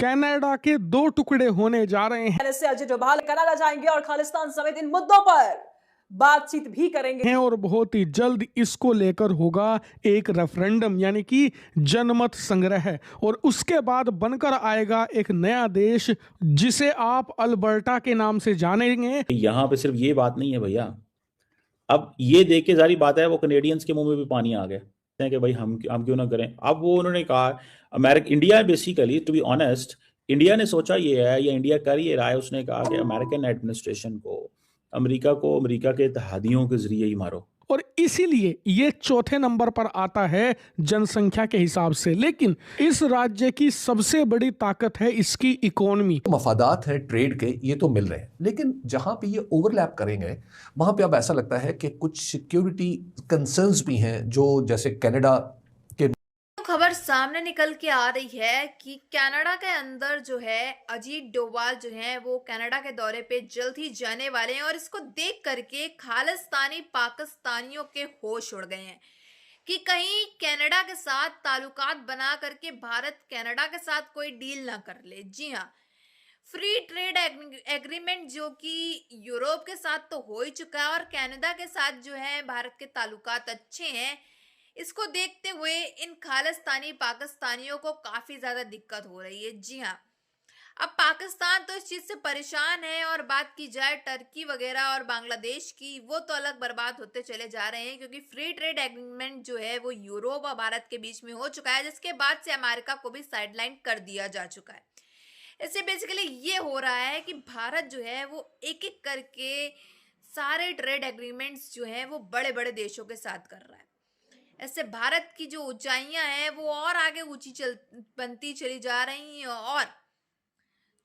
Canada के दो टुकड़े होने जा रहे हैं इससे अजय डोभाल कनाडा जाएंगे और खालिस्तान समेत इन मुद्दों पर बातचीत भी करेंगे और बहुत ही जल्द इसको लेकर होगा एक रेफरेंडम यानी कि जनमत संग्रह और उसके बाद बनकर आएगा एक नया देश जिसे आप अल्बर्टा के नाम से जानेंगे। यहाँ पे सिर्फ ये बात नहीं है भैया, अब ये देख के जारी बात है वो कनेडियंस के मुंह में भी पानी आ गया कि भाई हम क्यों ना करें। अब वो उन्होंने कहा India basically to be honest India ने सोचा ये है या इंडिया कर ये रहा है, उसने कहा कि अमेरिकन एडमिनिस्ट्रेशन को अमेरिका के इत्तेहादियों के जरिए ही मारो और इसीलिए ये चौथे नंबर पर आता है जनसंख्या के हिसाब से। लेकिन इस राज्य की सबसे बड़ी ताकत है इसकी इकोनॉमी। मफादात है ट्रेड के, ये तो मिल रहे हैं, लेकिन जहां पे ये ओवरलैप करेंगे वहां पे अब ऐसा लगता है कि कुछ सिक्योरिटी कंसर्न्स भी हैं, जो जैसे कनाडा खबर सामने निकल के आ रही है कि कनाडा के अंदर जो है अजीत डोभाल जो है वो कनाडा के दौरे पे जल्द ही जाने वाले हैं और इसको देख करके खालिस्तानी पाकिस्तानियों के होश उड़ गए हैं कि कहीं कनाडा के साथ ताल्लुकात बना करके भारत कनाडा के साथ कोई डील ना कर ले। जी हाँ, फ्री ट्रेड एग्रीमेंट जो कि यूरोप के साथ तो हो ही चुका है और कनाडा के साथ जो है भारत के ताल्लुकात अच्छे हैं। इसको देखते हुए इन खालिस्तानी पाकिस्तानियों को काफी ज्यादा दिक्कत हो रही है। जी हाँ, अब पाकिस्तान तो इस चीज से परेशान है और बात की जाए टर्की वगैरह और बांग्लादेश की, वो तो अलग बर्बाद होते चले जा रहे हैं क्योंकि फ्री ट्रेड एग्रीमेंट जो है वो यूरोप और भारत के बीच में हो चुका है, जिसके बाद से अमेरिका को भी साइडलाइन कर दिया जा चुका है। इससे बेसिकली ये हो रहा है कि भारत जो है वो एक एक करके सारे ट्रेड एग्रीमेंट्स जो है वो बड़े बड़े देशों के साथ कर रहा है। ऐसे भारत की जो ऊंचाइयां हैं वो और आगे ऊंची बनती चली जा रही हैं और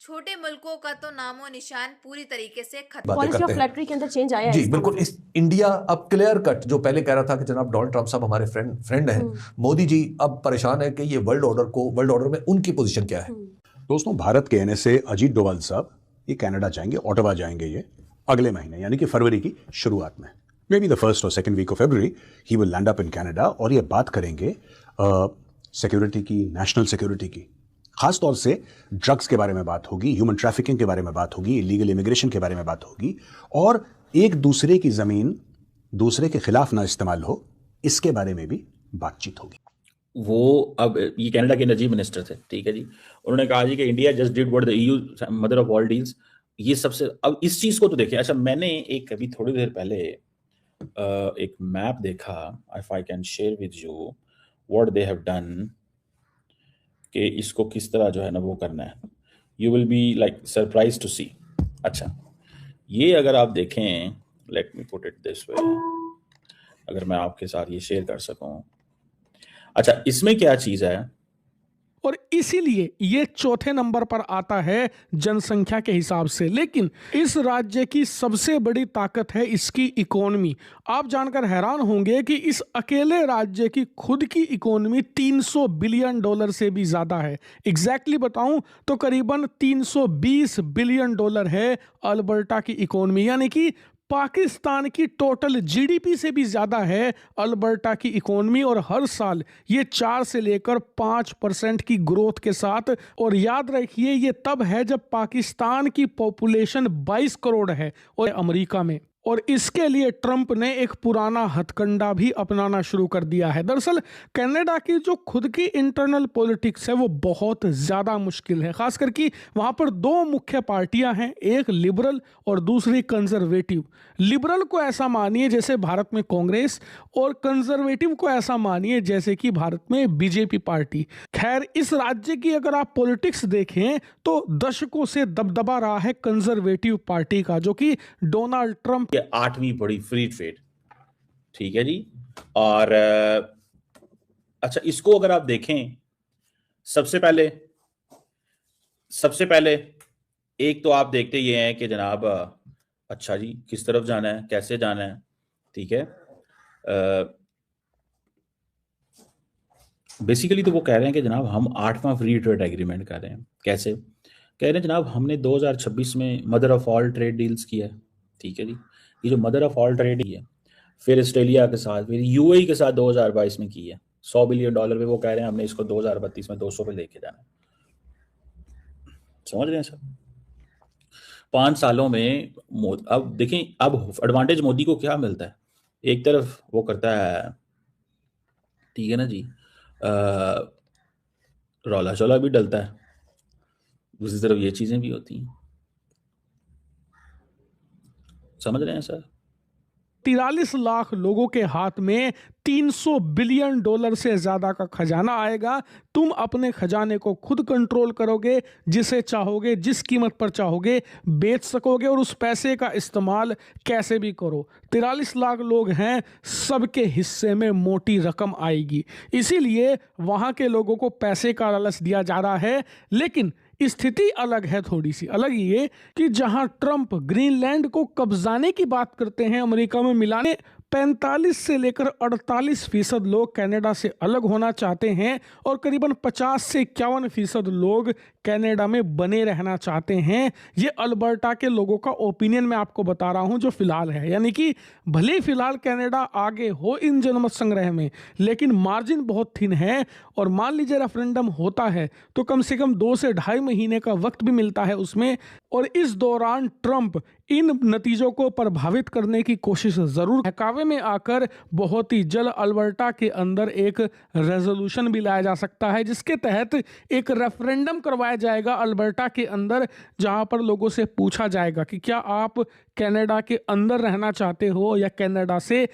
छोटे मुल्कों का तो नामो निशान पूरी तरीके से खत्म। पॉलिसी ऑफ फ्लैटरी के अंदर चेंज आया है जी बिल्कुल। इस इंडिया अब क्लियर कट जो पहले कह रहा था कि जनाब डोनाल्ड ट्रंप साहब हमारे फ्रेंड हैं, मोदी जी अब परेशान है कि ये वर्ल्ड ऑर्डर में उनकी पोजीशन क्या है। दोस्तों, भारत के एनएसए अजीत डोभाल साहब ये कनाडा जाएंगे, ओटावा जाएंगे ये अगले महीने यानी कि फरवरी की शुरुआत में, मे बी द फर्स्ट और सेकेंड वीक ऑफ फरवरी ही will land up in Canada और ये बात करेंगे सिक्योरिटी की, नेशनल सिक्योरिटी की। खास तौर से ड्रग्स के बारे में बात होगी, ह्यूमन ट्रैफिकिंग के बारे में बात होगी, इलीगल इमिग्रेशन के बारे में बात होगी और एक दूसरे की जमीन दूसरे के खिलाफ ना इस्तेमाल हो, इसके बारे में भी बातचीत होगी। वो अब ये कनाडा के एनर्जी मिनिस्टर थे, ठीक है जी, उन्होंने कहा जी कि India just did what the EU mother of all deals. ये सबसे अब इस चीज को तो देखिए। अच्छा, मैंने एक अभी थोड़ी देर पहले एक मैप देखा, if I can share with you what they have done, कि इसको किस तरह जो है ना वो करना है। You will be like surprise to see. अच्छा, ये अगर आप देखें, let me put it this way, अगर मैं आपके साथ ये शेयर कर सकूं। अच्छा, इसमें क्या चीज है और इसीलिए ये चौथे नंबर पर आता है जनसंख्या के हिसाब से। लेकिन इस राज्य की सबसे बड़ी ताकत है इसकी इकोनॉमी। आप जानकर हैरान होंगे कि इस अकेले राज्य की खुद की इकोनॉमी 300 बिलियन डॉलर से भी ज्यादा है। एग्जैक्टली बताऊं तो करीबन 320 बिलियन डॉलर है अल्बर्टा की इकोनॉमी, यानी कि पाकिस्तान की टोटल जीडीपी से भी ज्यादा है अल्बर्टा की इकोनॉमी और हर साल ये 4 से लेकर 5% की ग्रोथ के साथ। और याद रखिए ये तब है जब पाकिस्तान की पॉपुलेशन 22 करोड़ है और अमेरिका में। और इसके लिए ट्रंप ने एक पुराना हथकंडा भी अपनाना शुरू कर दिया है। दरअसल कनाडा की जो खुद की इंटरनल पॉलिटिक्स है वो बहुत ज़्यादा मुश्किल है, खास करके वहाँ पर दो मुख्य पार्टियां हैं, एक लिबरल और दूसरी कंजर्वेटिव। लिबरल को ऐसा मानिए जैसे भारत में कांग्रेस और कंजर्वेटिव को ऐसा मानिए जैसे कि भारत में बीजेपी पार्टी। खैर, इस राज्य की अगर आप पॉलिटिक्स देखें तो दशकों से दबदबा रहा है कंजर्वेटिव पार्टी का, जो कि डोनाल्ड ट्रंप 8वीं बड़ी फ्री ट्रेड, ठीक है जी। और अच्छा, इसको अगर आप देखें, सबसे पहले एक तो आप देखते ये हैं कि जनाब अच्छा जी किस तरफ जाना है, कैसे जाना है, ठीक है। बेसिकली तो वो कह रहे हैं कि जनाब हम 8वां फ्री ट्रेड एग्रीमेंट कर रहे हैं। कैसे कह रहे हैं जनाब? हमने 2026 में mother of all trade deals किया है, ठीक है जी। ये जो मदर ऑफ ऑल ट्रेड है, फिर ऑस्ट्रेलिया के साथ, फिर यूएई के साथ 2022 में की है $100 बिलियन पे। वो कह रहे हैं हमने इसको 2032 में 200 पे लेके जाना है। समझ रहे हैं सर? 5 सालों में अब देखें, अब एडवांटेज मोदी को क्या मिलता है? एक तरफ वो करता है, ठीक है ना जी, रौला शौला भी डलता है, दूसरी तरफ ये चीजें भी होती हैं। समझ रहे हैं सर? 43 लाख लोगों के हाथ में 300 बिलियन डॉलर से ज्यादा का खजाना आएगा। तुम अपने खजाने को खुद कंट्रोल करोगे, जिसे चाहोगे जिस कीमत पर चाहोगे बेच सकोगे और उस पैसे का इस्तेमाल कैसे भी करो। 43 लाख लोग हैं, सबके हिस्से में मोटी रकम आएगी। इसीलिए वहां के लोगों को पैसे का लालच दिया जा रहा है। लेकिन स्थिति अलग है, थोड़ी सी अलग ये कि जहां ट्रंप ग्रीनलैंड को कब्जाने की बात करते हैं, अमेरिका में मिलाने, 45 से लेकर 48% लोग कनाडा से अलग होना चाहते हैं और करीबन 50 से 51% लोग कनाडा में बने रहना चाहते हैं। ये अल्बर्टा के लोगों का ओपिनियन मैं आपको बता रहा हूं जो फिलहाल है। यानी कि भले फिलहाल कनाडा आगे हो इन जनमत संग्रह में, लेकिन मार्जिन बहुत थिन है। और मान लीजिए रेफरेंडम होता है तो कम से कम 2 से ढाई महीने का वक्त भी मिलता है उसमें, और इस दौरान ट्रंप इन नतीजों को प्रभावित करने की कोशिश जरूर बहकावे में आकर बहुत ही जल्द अल्बर्टा के अंदर एक रेजोल्यूशन भी लाया जा सकता है, जिसके तहत एक रेफरेंडम करवाया जाएगा अल्बर्टा के अंदर, जहां पर लोगों से पूछा जाएगा कि क्या आप कनाडा के अंदर रहना चाहते हो या कनाडा से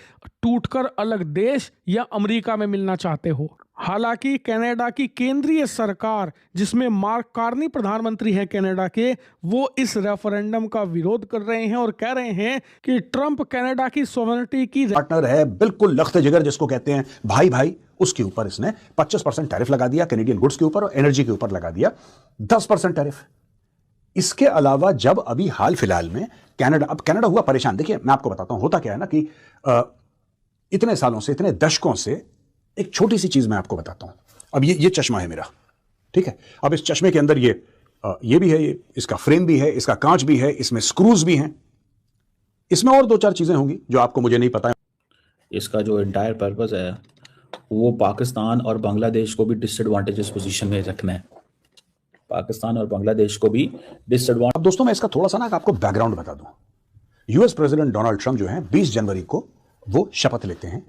टूटकर अलग देश या अमेरिका में मिलना चाहते हो। हालांकि कनाडा की केंद्रीय सरकार, जिसमें मार्क कार्नी प्रधानमंत्री हैं कनाडा के, वो इस रेफरेंडम का विरोध कर रहे हैं और कह रहे हैं कि ट्रंप कनाडा की सॉवरेनिटी की पार्टनर है, बिल्कुल लख्त जिगर जिसको कहते हैं, भाई भाई, उसके ऊपर इसने 25% टैरिफ लगा दिया कैनेडियन गुड्स के ऊपर, और एनर्जी के ऊपर लगा दिया 10% टैरिफ। इसके अलावा जब अभी हाल फिलहाल में कनाडा हुआ परेशान। देखिए मैं आपको बताता हूं होता क्या है ना कि इतने सालों से, इतने दशकों से, एक छोटी सी चीज मैं आपको बताता हूं। अब ये चश्मा है मेरा, ठीक है। अब इस चश्मे के अंदर ये भी है, इसका फ्रेम भी है, इसका कांच भी है, इसमें स्क्रूज भी हैं, इसमें और 2-4 चीजें होंगी जो आपको मुझे नहीं पता है। इसका जो एंटायर पर्पस है वो पाकिस्तान और बांग्लादेश को भी डिसएडवांटेजेस पोजीशन में रखना है। पाकिस्तान और बांग्लादेश को भी डिसएडवांटेज। अब दोस्तों मैं इसका थोड़ा सा ना आपको बैकग्राउंड बता दूं। यूएस प्रेसिडेंट डोनाल्ड ट्रंप जो हैं 20 जनवरी को वो शपथ लेते हैं,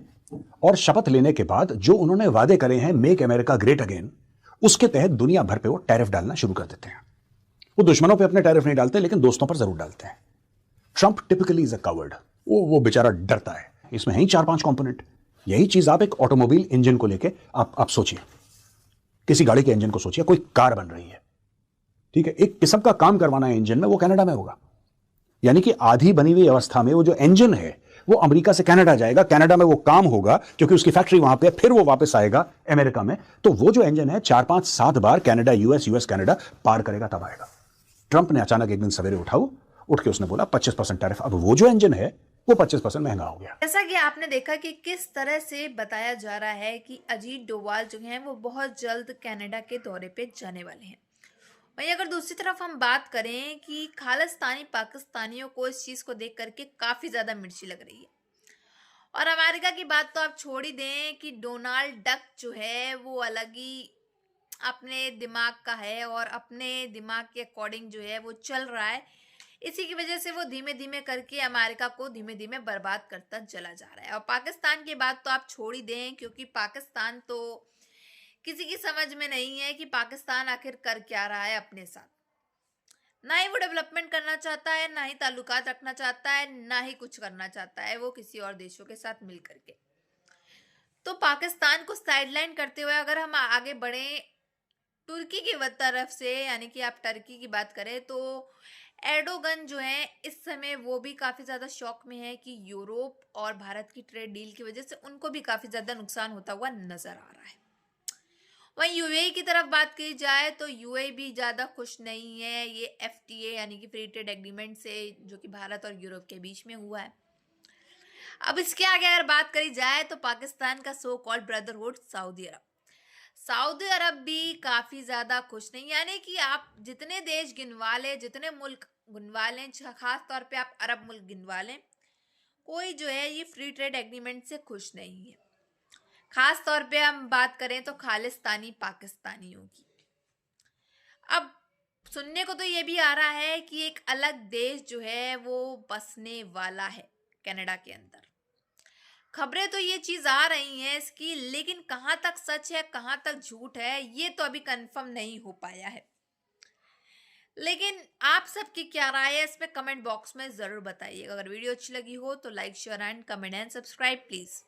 और शपथ लेने के बाद जो उन्होंने वादे करे हैं मेक अमेरिका ग्रेट अगेन, उसके तहत दुनिया भर पे वो टैरिफ डालना शुरू कर देते हैं। वो दुश्मनों पे अपने टैरिफ नहीं डालते, लेकिन दोस्तों पर जरूर डालते हैं। Trump typically is a covered, वो बेचारा डरता है। इसमें है ही 4-5 कंपोनेंट। यही चीज आप एक ऑटोमोबाइल इंजन को लेके आप सोचिए, किसी गाड़ी के इंजन को सोचिए, कोई कार बन रही है, ठीक है, एक किस्म का काम करवाना है इंजन में, वो कनाडा में होगा। यानी कि आधी बनी हुई अवस्था में वो जो इंजन है वो अमेरिका से कनाडा जाएगा, कनाडा में वो काम होगा क्योंकि उसकी फैक्ट्री वहां पे, फिर वो वापस आएगा अमेरिका में। तो वो जो इंजन है 4-5-7 बार कनाडा यूएस कनाडा पार करेगा, तब आएगा। ट्रंप ने अचानक एक दिन सवेरे उठ के उसने बोला 25% टैरिफ। अब वो जो इंजन है वो 25% महंगा हो गया। जैसा कि आपने देखा कि किस तरह से बताया जा रहा है कि अजीत डोभाल जो हैं वो बहुत जल्द कनाडा के दौरे पे जाने वाले हैं। वहीं अगर दूसरी तरफ हम बात करें कि खालिस्तानी पाकिस्तानियों को इस चीज़ को देख करके काफ़ी ज़्यादा मिर्ची लग रही है। और अमेरिका की बात तो आप छोड़ ही दें कि डोनाल्ड डक जो है वो अलग ही अपने दिमाग का है और अपने दिमाग के अकॉर्डिंग जो है वो चल रहा है। इसी की वजह से वो धीमे धीमे करके अमेरिका को धीमे धीमे बर्बाद करता चला जा रहा है। और पाकिस्तान की बात तो आप छोड़ ही दें, क्योंकि पाकिस्तान तो किसी की समझ में नहीं है कि पाकिस्तान आखिर कर क्या रहा है अपने साथ। ना ही वो डेवलपमेंट करना चाहता है, ना ही ताल्लुकात रखना चाहता है, ना ही कुछ करना चाहता है वो किसी और देशों के साथ मिल करके। तो पाकिस्तान को साइडलाइन करते हुए अगर हम आगे बढ़े तुर्की की तरफ से, यानी कि आप टर्की की बात करें, तो एर्डोगन जो है इस समय वो भी काफ़ी ज़्यादा शौक में है कि यूरोप और भारत की ट्रेड डील की वजह से उनको भी काफ़ी ज़्यादा नुकसान होता हुआ नज़र आ रहा है। वहीं यूएई की तरफ बात की जाए तो यूएई भी ज़्यादा खुश नहीं है ये एफटीए यानी कि फ्री ट्रेड एग्रीमेंट से, जो कि भारत और यूरोप के बीच में हुआ है। अब इसके आगे अगर बात करी जाए तो पाकिस्तान का सो कॉल्ड ब्रदरहुड सऊदी अरब भी काफ़ी ज़्यादा खुश नहीं। यानी कि आप जितने देश गिनवा लें, जितने मुल्क गिनवा लें, खास तौर पे आप अरब मुल्क गिनवा लें, कोई जो है ये फ्री ट्रेड एग्रीमेंट से खुश नहीं है। खास तौर पे हम बात करें तो खालिस्तानी पाकिस्तानियों की। अब सुनने को तो ये भी आ रहा है कि एक अलग देश जो है वो बसने वाला है कनाडा के अंदर। खबरें तो ये चीज आ रही हैं इसकी, लेकिन कहां तक सच है कहां तक झूठ है ये तो अभी कंफर्म नहीं हो पाया है। लेकिन आप सबकी क्या राय है इसमें कमेंट बॉक्स में जरूर बताइएगा। अगर वीडियो अच्छी लगी हो तो like share and comment and subscribe please.